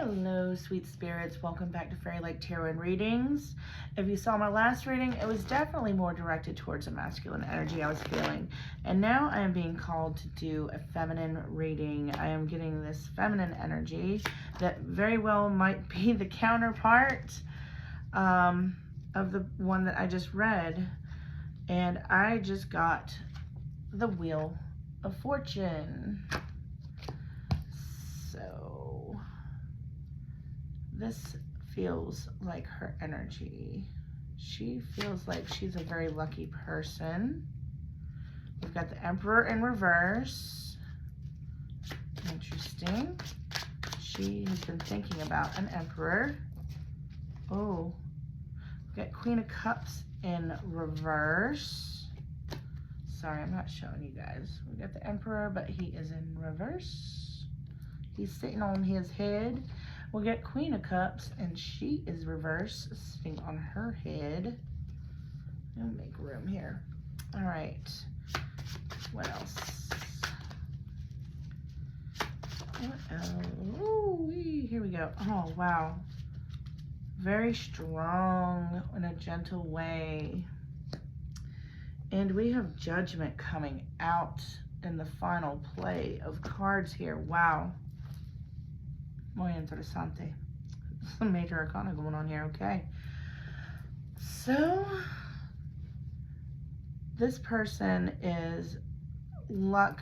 Hello, sweet spirits. Welcome back to Faerielike Tarot and Readings. If you saw my last reading, it was definitely more directed towards a masculine energy I was feeling. And now I am being called to do a feminine reading. I am getting this feminine energy that very well might be the counterpart of the one that I just read. And I just got the Wheel of Fortune. So this feels like her energy. She feels like she's a very lucky person. We've got the Emperor in reverse. Interesting. She has been thinking about an Emperor. Oh, we've got Queen of Cups in reverse. Sorry, I'm not showing you guys. We got the Emperor, but he is in reverse. He's sitting on his head. We'll get Queen of Cups, and she is reverse, sitting on her head. I'll make room here. All right. What else? What else? Ooh, here we go. Oh, wow. Very strong in a gentle way. And we have Judgment coming out in the final play of cards here. Wow. Muy interesante. Some major arcana going on here, okay. So, this person is luck.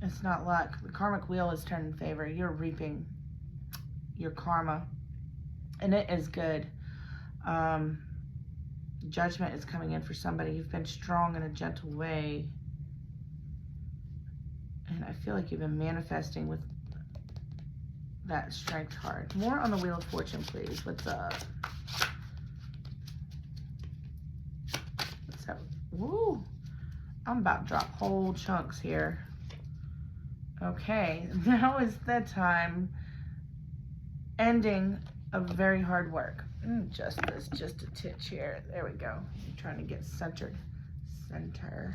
It's not luck. The karmic wheel is turned in favor. You're reaping your karma. And it is good. Judgment is coming in for somebody. You've been strong in a gentle way. And I feel like you've been manifesting with that Strength card. More on the Wheel of Fortune, please. What's up? What's up? Woo! I'm about to drop whole chunks here. Okay, now is the time. Ending of very hard work. Just a titch here. There we go. I'm trying to get centered. Center.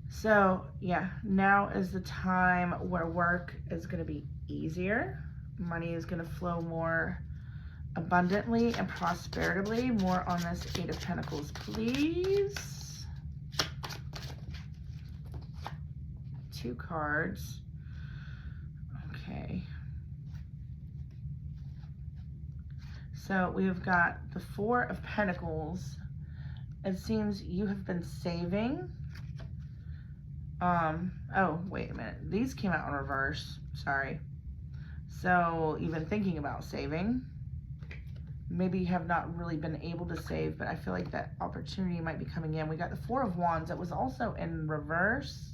So, yeah, now is the time where work is going to be easier. Money is going to flow more abundantly and prosperitably. More on this Eight of Pentacles, please. 2 cards. Okay. So we've got the 4 of Pentacles. It seems you have been saving. Oh, wait a minute. These came out in reverse. Sorry. So you've been thinking about saving. Maybe you have not really been able to save, but I feel like that opportunity might be coming in. We got the 4 of Wands. That was also in reverse.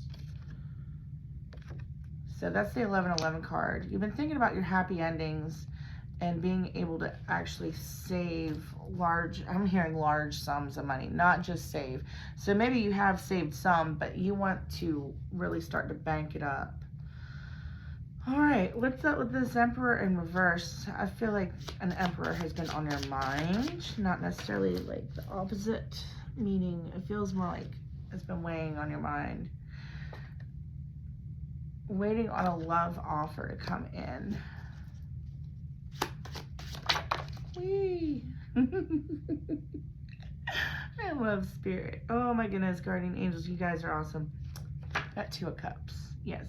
So that's the 11-11 card. You've been thinking about your happy endings and being able to actually save large, I'm hearing large sums of money, not just save. So maybe you have saved some, but you want to really start to bank it up. All right, what's up with this Emperor in reverse? I feel like an Emperor has been on your mind, not necessarily like the opposite, meaning it feels more like it's been weighing on your mind. Waiting on a love offer to come in. Whee! I love spirit. Oh my goodness, guardian angels, you guys are awesome. That 2 of Cups, yes.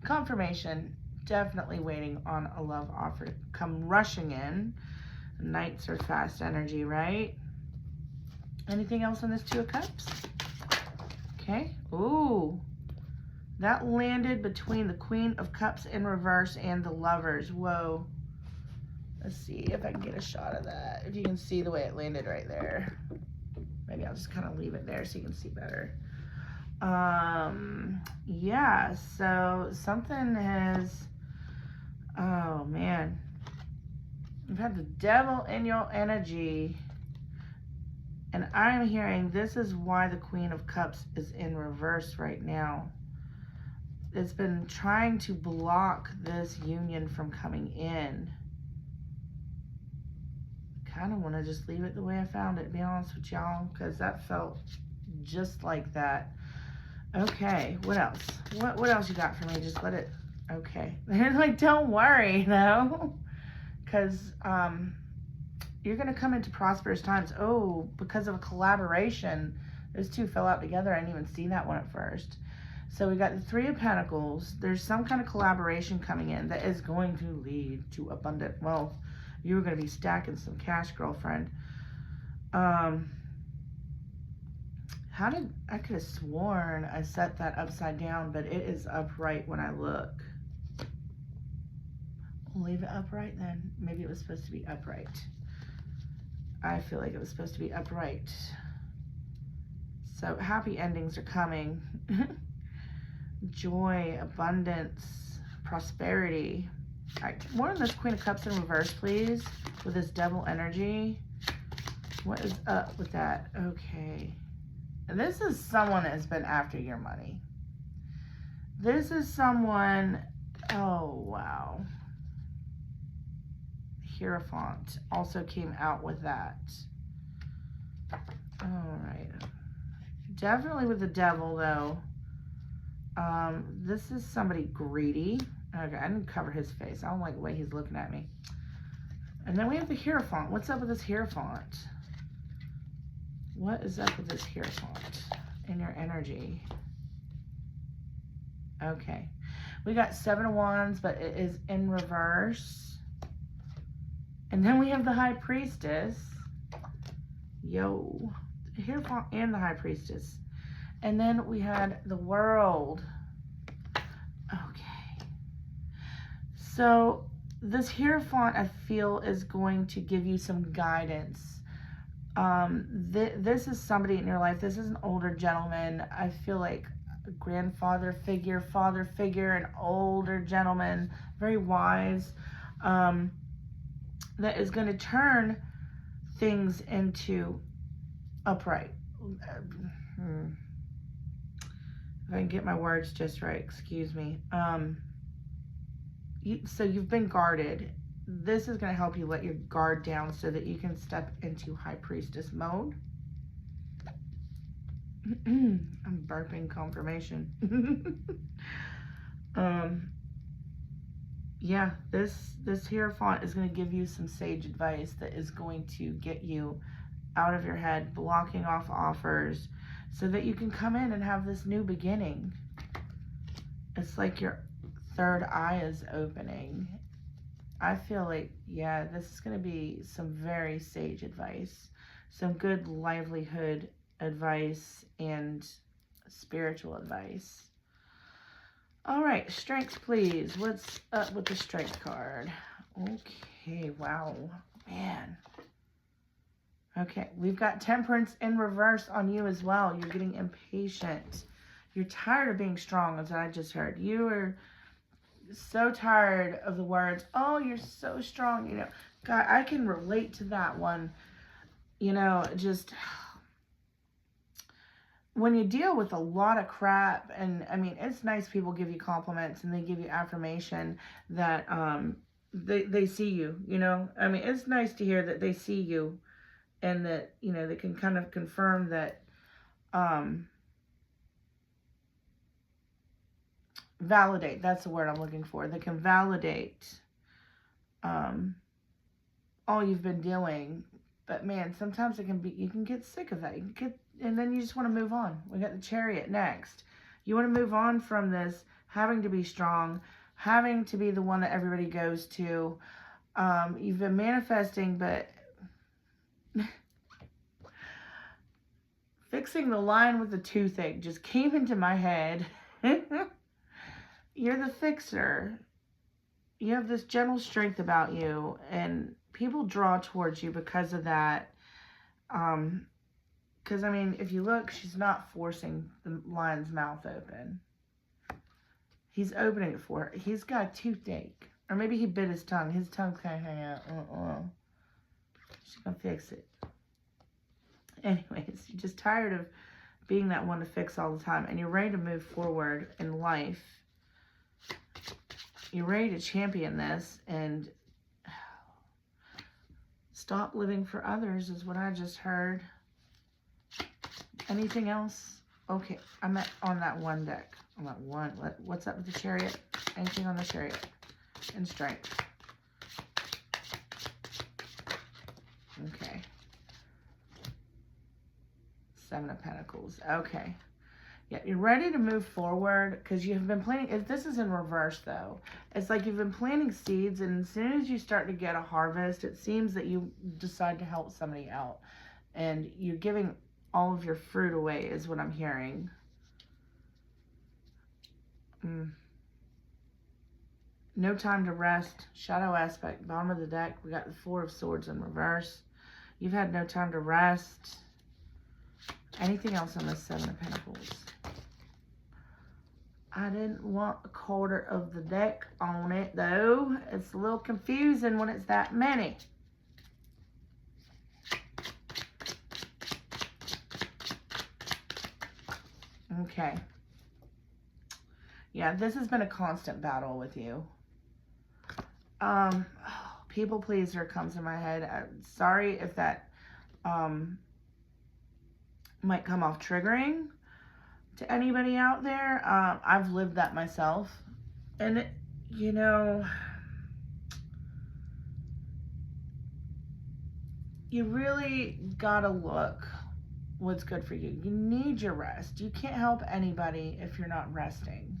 Confirmation, definitely waiting on a love offer to come rushing in. Knights are fast energy, right? Anything else on this 2 of Cups? Okay, ooh. That landed between the Queen of Cups in reverse and the Lovers. Whoa. Let's see if I can get a shot of that. If you can see the way it landed right there. Maybe I'll just kind of leave it there so you can see better. Yeah, so something has, oh man. You've had the Devil in your energy. And I'm hearing this is why the Queen of Cups is in reverse right now. It's been trying to block this union from coming in. Kind of want to just leave it the way I found it, to be honest with y'all, because that felt just like that. Okay, what else? What else you got for me? Just let it, okay. They're like, don't worry, though. because you're going to come into prosperous times. Oh, because of a collaboration. Those two fell out together. I didn't even see that one at first. So we got the Three of Pentacles. There's some kind of collaboration coming in that is going to lead to abundant wealth. You're going to be stacking some cash, girlfriend. I could have sworn I set that upside down, but it is upright when I look. We'll leave it upright then. Maybe it was supposed to be upright. I feel like it was supposed to be upright. So happy endings are coming. Joy, abundance, prosperity. All right, more on this Queen of Cups in reverse, please, with this Devil energy. What is up with that? Okay. And this is someone that has been after your money. This is someone, oh, wow. Hierophant also came out with that. All right. Definitely with the Devil, though. This is somebody greedy. Okay, I didn't cover his face. I don't like the way he's looking at me. And then we have the Hierophant. What's up with this Hierophant? What is up with this Hierophant in your energy? Okay. We got Seven of Wands, but it is in reverse. And then we have the High Priestess. Yo. The Hierophant and the High Priestess. And then we had the World. Okay. So this Hierophant, I feel, is going to give you some guidance. This is somebody in your life. This is an older gentleman. I feel like a grandfather figure, father figure, an older gentleman, very wise, that is going to turn things into upright. If I can get my words just right, excuse me. So you've been guarded. This is going to help you let your guard down so that you can step into High Priestess mode. I'm burping confirmation. Yeah, this Hierophant is going to give you some sage advice that is going to get you out of your head, blocking off offers, so that you can come in and have this new beginning. It's like your third eye is opening. I feel like, yeah, this is going to be some very sage advice, some good livelihood advice and spiritual advice. All right, strength, please. What's up with the strength card? Okay, wow, man. Okay, we've got Temperance in reverse on you as well. You're getting impatient. You're tired of being strong, as I just heard. You are so tired of the words, oh, you're so strong. You know, God, I can relate to that one. You know, just when you deal with a lot of crap, and I mean, it's nice people give you compliments and they give you affirmation that they see you, you know. I mean, it's nice to hear that they see you and that, you know, they can kind of confirm that validate, that's the word I'm looking for. They can validate all you've been doing. But man, sometimes it can be, you can get sick of that. You can get, and then you just want to move on. We got the Chariot next. You want to move on from this having to be strong, having to be the one that everybody goes to. You've been manifesting, but fixing the line with the toothache just came into my head. You're the fixer. You have this gentle strength about you, and people draw towards you because of that. Because, I mean, if you look, she's not forcing the lion's mouth open. He's opening it for her. He's got a toothache. Or maybe he bit his tongue. His tongue's kind of hanging out. She's going to fix it. Anyways, you're just tired of being that one to fix all the time. And you're ready to move forward in life. You're ready to champion this and stop living for others is what I just heard. Anything else? Okay, I'm on that one deck. On that one. What's up with the Chariot? Anything on the Chariot? And strength. Seven of Pentacles. Okay. Yeah, you're ready to move forward because you have been planting. If this is in reverse, though, it's like you've been planting seeds, and as soon as you start to get a harvest, it seems that you decide to help somebody out. And you're giving all of your fruit away, is what I'm hearing. No time to rest. Shadow aspect, bottom of the deck. We got the Four of Swords in reverse. You've had no time to rest. Anything else on this Seven of Pentacles? I didn't want a quarter of the deck on it, though. It's a little confusing when it's that many. Okay. Yeah, this has been a constant battle with you. People pleaser comes in my head. I'm sorry if that might come off triggering to anybody out there. I've lived that myself. And, you know, you really gotta look what's good for you. You need your rest. You can't help anybody if you're not resting.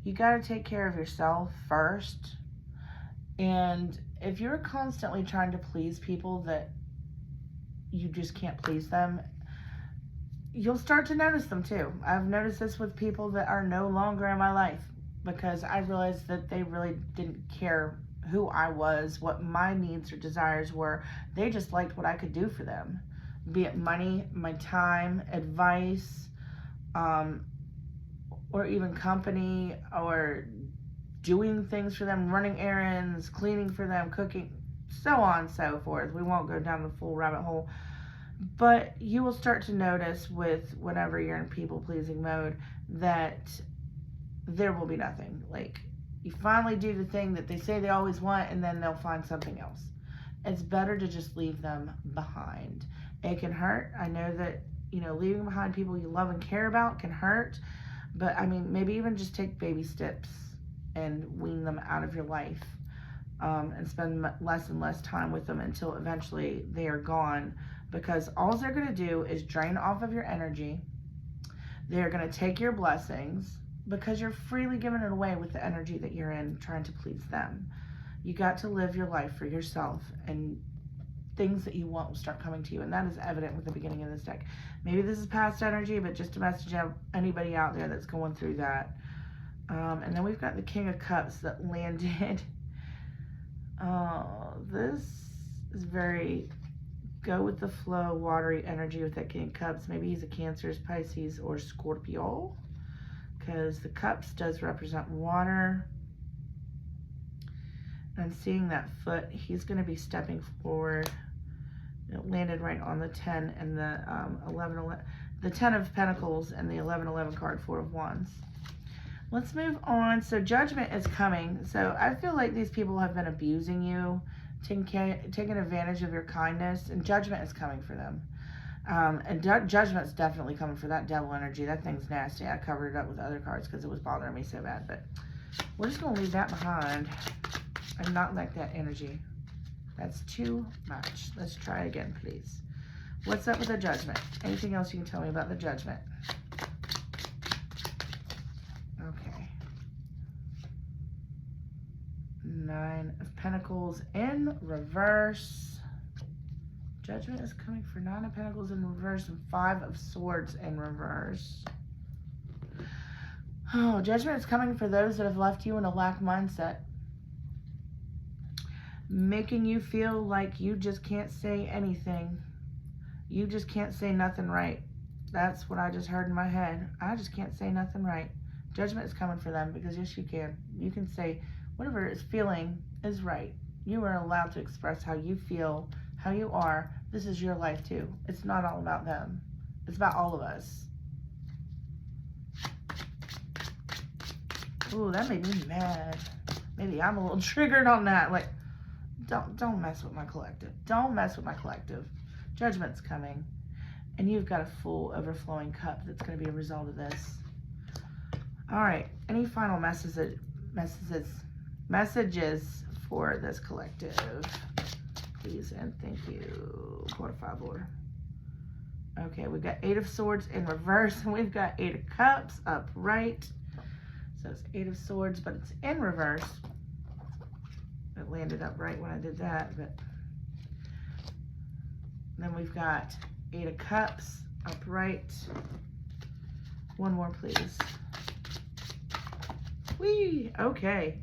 You got to take care of yourself first. And if you're constantly trying to please people that you just can't please them, you'll start to notice them too. I've noticed this with people that are no longer in my life because I realized that they really didn't care who I was, what my needs or desires were. They just liked what I could do for them, be it money, my time, advice, or even company, or doing things for them, running errands, cleaning for them, cooking, so on and so forth. We won't go down the full rabbit hole. But you will start to notice with whenever you're in people-pleasing mode that there will be nothing. Like, you finally do the thing that they say they always want, and then they'll find something else. It's better to just leave them behind. It can hurt. I know that, you know, leaving behind people you love and care about can hurt. But, I mean, maybe even just take baby steps and wean them out of your life, and spend less and less time with them until eventually they are gone. Because all they're going to do is drain off of your energy. They're going to take your blessings because you're freely giving it away with the energy that you're in trying to please them. You got to live your life for yourself, and things that you want will start coming to you. And that is evident with the beginning of this deck. Maybe this is past energy, but just to message out anybody out there that's going through that. And then we've got the King of Cups that landed. This is very go with the flow, watery energy with that King of Cups. Maybe he's a Cancer, Pisces, or Scorpio, because the Cups does represent water. And seeing that foot, he's going to be stepping forward. It landed right on the 10 and the 11, the 10 of Pentacles and the 11 card, 4 of Wands. Let's move on. So Judgment is coming. So I feel like these people have been abusing you, taking advantage of your kindness, and Judgment is coming for them. And Judgment's definitely coming for that Devil energy. That thing's nasty. I covered it up with other cards because it was bothering me so bad. But we're just going to leave that behind. I not like that energy. That's too much. Let's try again, please. What's up with the Judgment? Anything else you can tell me about the Judgment? Okay. 9 of Pentacles in reverse. Judgment is coming for 9 of Pentacles in reverse and 5 of Swords in reverse. Oh, Judgment is coming for those that have left you in a lack mindset, making you feel like you just can't say anything. You just can't say nothing right. That's what I just heard in my head. I just can't say nothing right. Judgment is coming for them because yes, you can. You can say whatever is feeling is right. You are allowed to express how you feel, how you are. This is your life too. It's not all about them. It's about all of us. Ooh, that made me mad. Maybe I'm a little triggered on that. Like, don't mess with my collective. Don't mess with my collective. Judgment's coming. And you've got a full overflowing cup that's going to be a result of this. All right. Any final messages for this collective. Please and thank you. Por favor. Okay, we've got 8 of Swords in reverse, and we've got 8 of Cups upright. So it's 8 of Swords, but it's in reverse. It landed upright when I did that, but then we've got 8 of Cups upright. One more, please. Whee! Okay.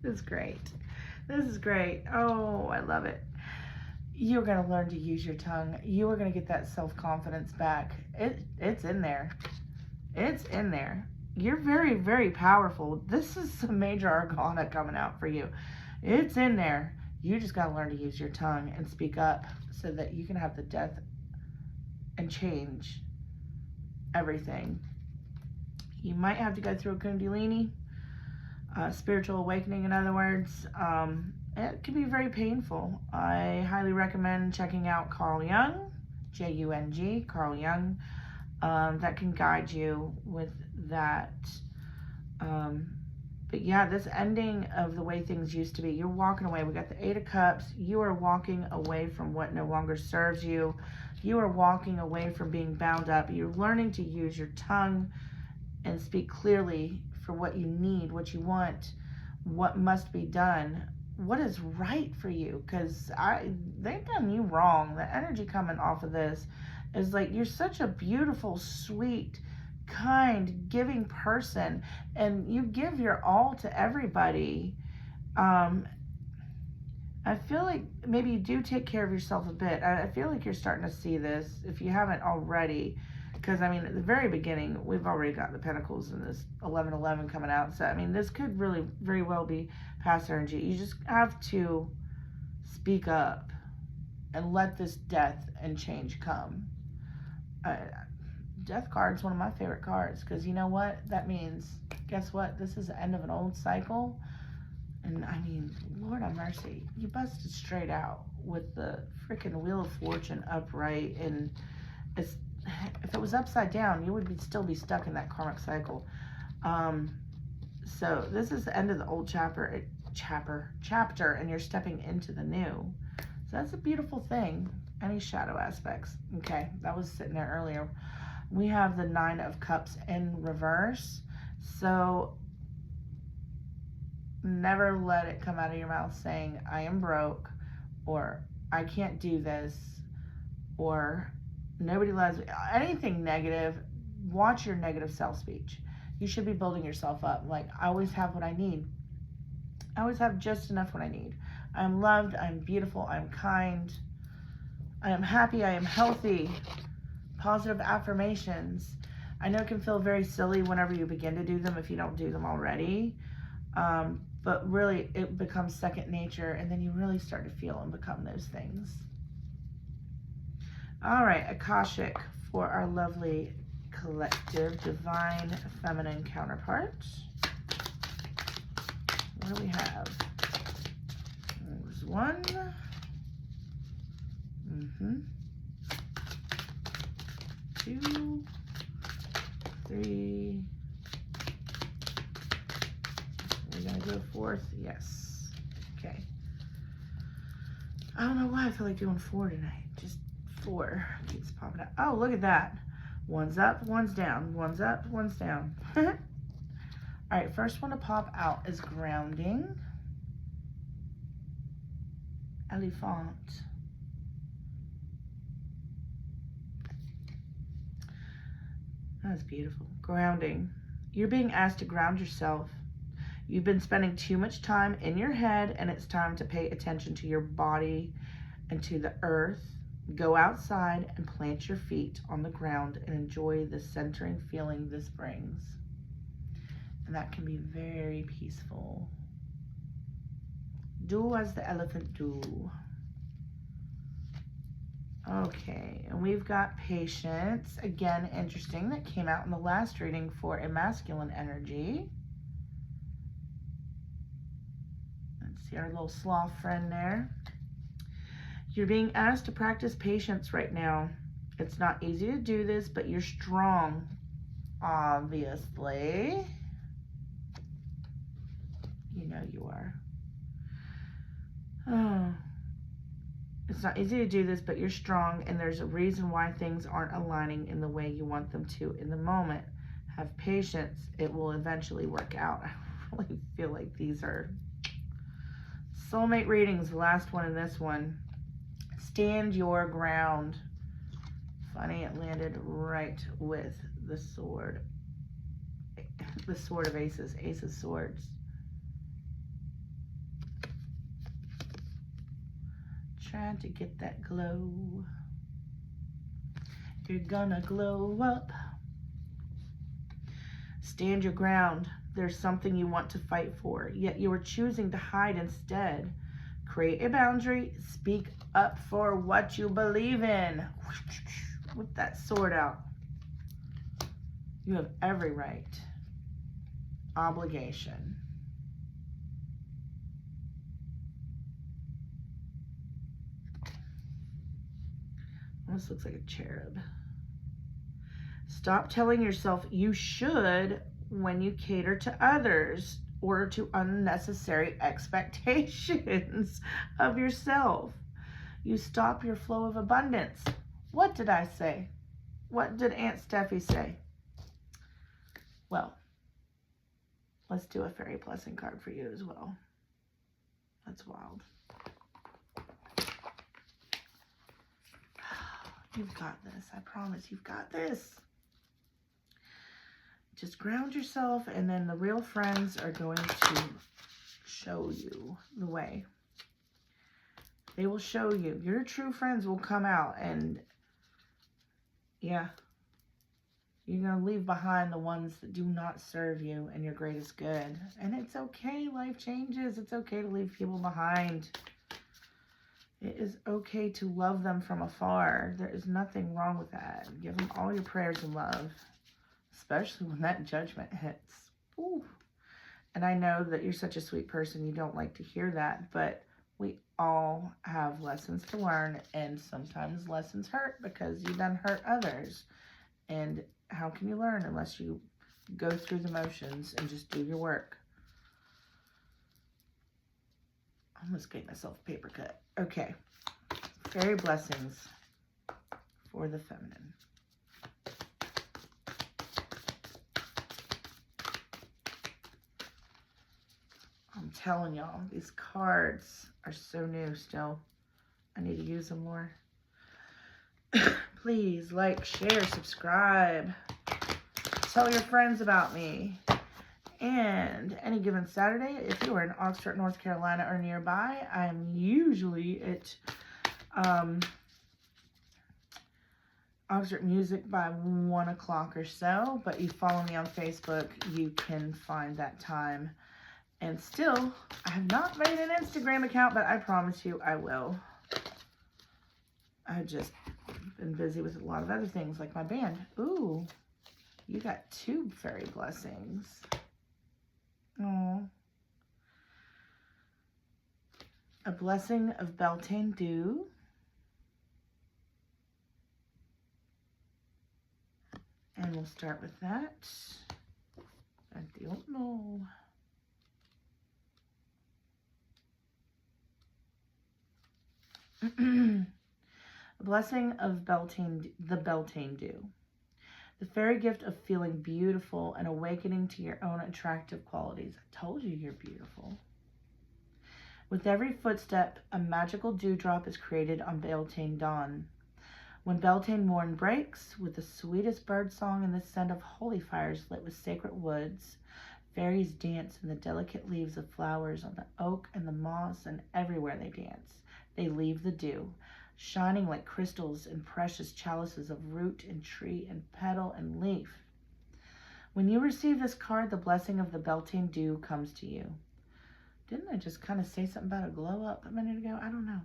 This is great. This is great. Oh, I love it. You're going to learn to use your tongue. You are going to get that self-confidence back. It's in there. It's in there. You're very, very powerful. This is some major arcana coming out for you. It's in there. You just got to learn to use your tongue and speak up so that you can have the depth and change everything. You might have to go through a Kundalini, spiritual awakening, in other words. It can be very painful. I highly recommend checking out Carl Jung, J-U-N-G, Carl Jung. That can guide you with that. But yeah, this ending of the way things used to be, you're walking away. We got the 8 of Cups. You are walking away from what no longer serves you. You are walking away from being bound up. You're learning to use your tongue and speak clearly for what you need, what you want, what must be done, what is right for you, because they've done you wrong. The energy coming off of this is like, you're such a beautiful, sweet, kind, giving person, and you give your all to everybody. I feel like maybe you do take care of yourself a bit. I feel like you're starting to see this, if you haven't already, because, I mean, at the very beginning, we've already got the Pentacles and this 11-11 coming out. So, I mean, this could really very well be past energy. You just have to speak up and let this death and change come. Death card is one of my favorite cards, because you know what? That means, guess what? This is the end of an old cycle. And, I mean, Lord have mercy. You busted straight out with the freaking Wheel of Fortune upright, and it's... if it was upside down, you would still be stuck in that karmic cycle. So this is the end of the old chapter, and you're stepping into the new. So that's a beautiful thing. Any shadow aspects? Okay, that was sitting there earlier. We have the 9 of Cups in reverse. So never let it come out of your mouth saying, I am broke, or I can't do this, or nobody loves me. Anything negative, watch your negative self-speech. You should be building yourself up. Like, I always have what I need. I always have just enough what I need. I'm loved, I'm beautiful, I'm kind, I am happy, I am healthy. Positive affirmations. I know it can feel very silly whenever you begin to do them if you don't do them already. But really, it becomes second nature, and then you really start to feel and become those things. All right, Akashic for our lovely collective divine feminine counterparts. What do we have? There's 1. 2, 3. We're gonna go 4th. Yes. Okay. I don't know why I feel like doing 4 tonight. Just 4 keeps popping up. Oh, look at that. One's up, one's down. One's up, one's down. All right, first one to pop out is grounding. Elephant. That's beautiful. Grounding. You're being asked to ground yourself. You've been spending too much time in your head, and it's time to pay attention to your body and to the earth. Go outside and plant your feet on the ground and enjoy the centering feeling this brings. And that can be very peaceful. Do as the elephant do. Okay, and we've got patience. Again, interesting. That came out in the last reading for a masculine energy. Let's see our little sloth friend there. You're being asked to practice patience right now. It's not easy to do this, but you're strong, obviously. You know you are. Oh, it's not easy to do this, but you're strong, and there's a reason why things aren't aligning in the way you want them to in the moment. Have patience. It will eventually work out. I really feel like these are soulmate readings. The last one and this one. Stand your ground. Funny, it landed right with the sword. The sword of aces. Ace of swords. Trying to get that glow. You're gonna glow up. Stand your ground. There's something you want to fight for, yet you are choosing to hide instead. Create a boundary. Speak up for what you believe in. With that sword out. You have every right. Obligation. Almost looks like a cherub. Stop telling yourself you should when you cater to others or to unnecessary expectations of yourself. You stop your flow of abundance. What did I say? What did Aunt Steffi say? Well, let's do a fairy blessing card for you as well. That's wild. You've got this. I promise you've got this. Just ground yourself, and then the real friends are going to show you the way. They will show you. Your true friends will come out, and yeah, you're going to leave behind the ones that do not serve you and your greatest good. And it's okay. Life changes. It's okay to leave people behind. It is okay to love them from afar. There is nothing wrong with that. Give them all your prayers and love. Especially when that judgment hits. Ooh. And I know that you're such a sweet person, you don't like to hear that, but we all have lessons to learn, and sometimes lessons hurt because you done hurt others. And how can you learn unless you go through the motions and just do your work? I almost gave myself a paper cut. Okay. Fairy blessings for the feminine. I'm telling y'all, these cards are so new still. I need to use them more. Please like, share, subscribe. Tell your friends about me. And any given Saturday, if you are in Oxford, North Carolina or nearby, I'm usually at Oxford Music by 1 o'clock or so. But you follow me on Facebook, you can find that time. And still, I have not made an Instagram account, but I promise you I will. I've just been busy with a lot of other things, like my band. Ooh, you got 2 fairy blessings. Oh. A blessing of Beltane Dew. And we'll start with that. I don't know. A blessing of the Beltane Dew. The fairy gift of feeling beautiful and awakening to your own attractive qualities. I told you you're beautiful. With every footstep, a magical dewdrop is created on Beltane dawn. When Beltane morn breaks, with the sweetest bird song and the scent of holy fires lit with sacred woods, fairies dance in the delicate leaves of flowers on the oak and the moss, and everywhere they dance, they leave the dew, shining like crystals in precious chalices of root and tree and petal and leaf. When you receive this card, the blessing of the Beltane Dew comes to you. Didn't I just kind of say something about a glow up a minute ago? I don't know.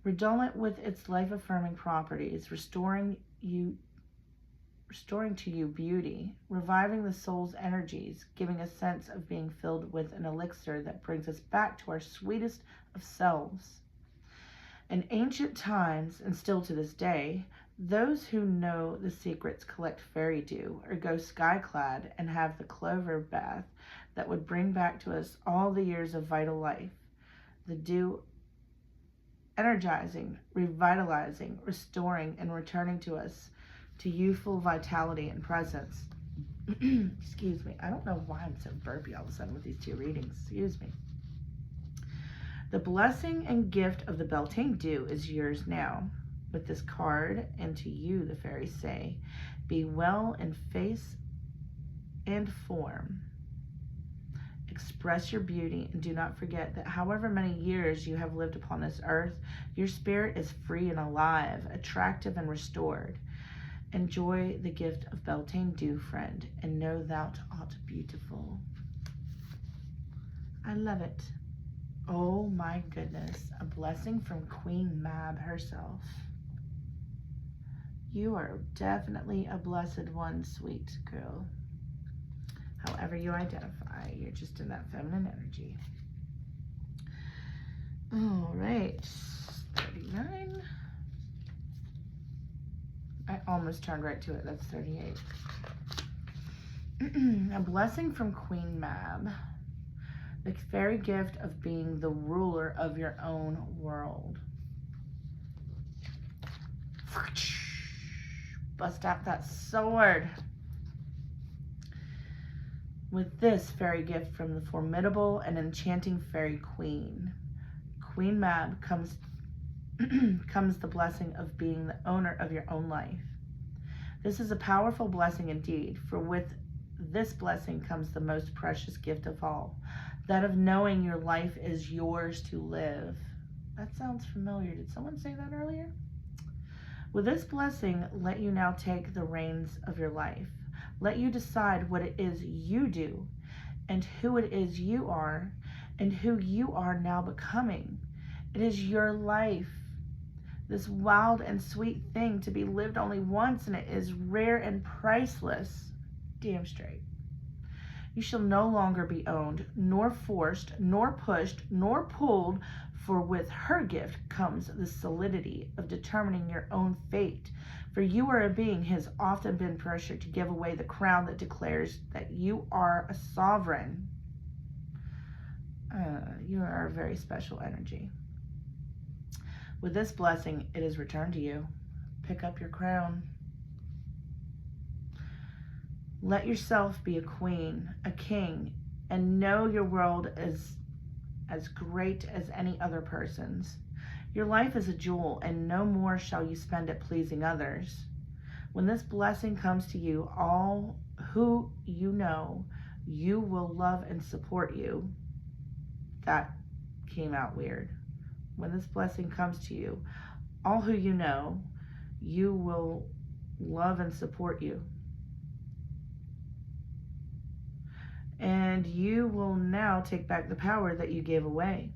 Redolent with its life-affirming properties, restoring to you beauty, reviving the soul's energies, giving a sense of being filled with an elixir that brings us back to our sweetest of selves. In ancient times, and still to this day, those who know the secrets collect fairy dew or go sky-clad and have the clover bath that would bring back to us all the years of vital life. The dew energizing, revitalizing, restoring, and returning to us to youthful vitality and presence. Excuse me. I don't know why I'm so burpy all of a sudden with these two readings. Excuse me. The blessing and gift of the Beltane Dew is yours now. With this card, and to you, the fairies say, be well in face and form. Express your beauty, and do not forget that however many years you have lived upon this earth, your spirit is free and alive, attractive and restored. Enjoy the gift of Beltane Dew, friend, and know thou art beautiful. I love it. Oh my goodness, a blessing from Queen Mab herself. You are definitely a blessed one, sweet girl. However you identify, you're just in that feminine energy. All right, 39. I almost turned right to it. That's 38. A blessing from Queen Mab. The fairy gift of being the ruler of your own world. Bust out that sword. With this fairy gift from the formidable and enchanting fairy queen, Queen Mab, comes the blessing of being the owner of your own life. This is a powerful blessing indeed, for with this blessing comes the most precious gift of all, that of knowing your life is yours to live. That sounds familiar. Did someone say that earlier? With this blessing, let you now take the reins of your life. Let you decide what it is you do, and who it is you are, and who you are now becoming. It is your life, this wild and sweet thing to be lived only once, and it is rare and priceless. Damn straight. You shall no longer be owned, nor forced, nor pushed, nor pulled, for with her gift comes the solidity of determining your own fate. For you are a being who has often been pressured to give away the crown that declares that you are a sovereign. You are a very special energy. With this blessing, it is returned to you. Pick up your crown. Let yourself be a queen, a king, and know your world is as great as any other person's. Your life is a jewel, and no more shall you spend it pleasing others. When this blessing comes to you, all who you know, you will love and support you. That came out weird. When this blessing comes to you, all who you know, you will love and support you. And you will now take back the power that you gave away.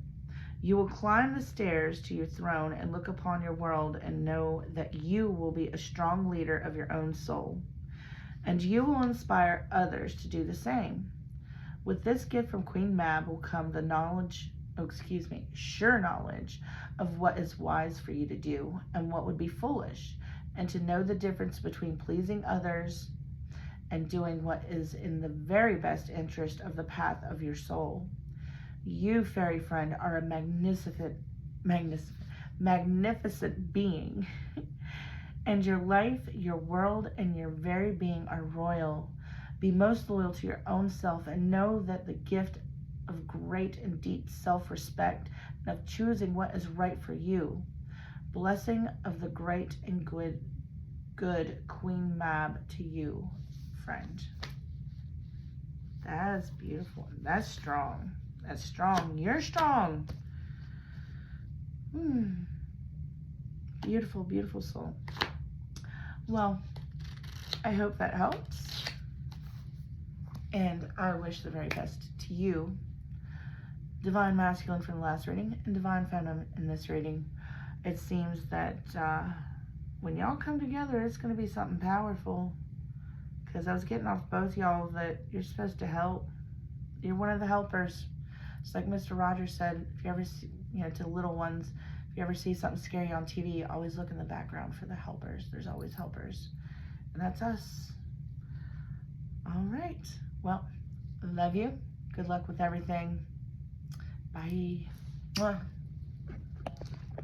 You will climb the stairs to your throne and look upon your world and know that you will be a strong leader of your own soul. And you will inspire others to do the same. With this gift from Queen Mab will come the sure knowledge of what is wise for you to do and what would be foolish, and to know the difference between pleasing others and doing what is in the very best interest of the path of your soul. You, fairy friend, are a magnificent being, and your life, your world, and your very being are royal. Be most loyal to your own self, and know that the gift of great and deep self-respect and of choosing what is right for you. Blessing of the great and good Queen Mab to you, friend. That is beautiful. That's strong. That's strong. You're strong. Beautiful, beautiful soul. Well, I hope that helps. And I wish the very best to you. Divine Masculine from the last reading and Divine Feminine in this reading. It seems that when y'all come together, it's going to be something powerful. Because I was getting off both y'all that you're supposed to help. You're one of the helpers. It's like Mr. Rogers said, if you ever see, to little ones, if you ever see something scary on TV, always look in the background for the helpers. There's always helpers. And that's us. All right. Well, love you. Good luck with everything. Bye. Mwah.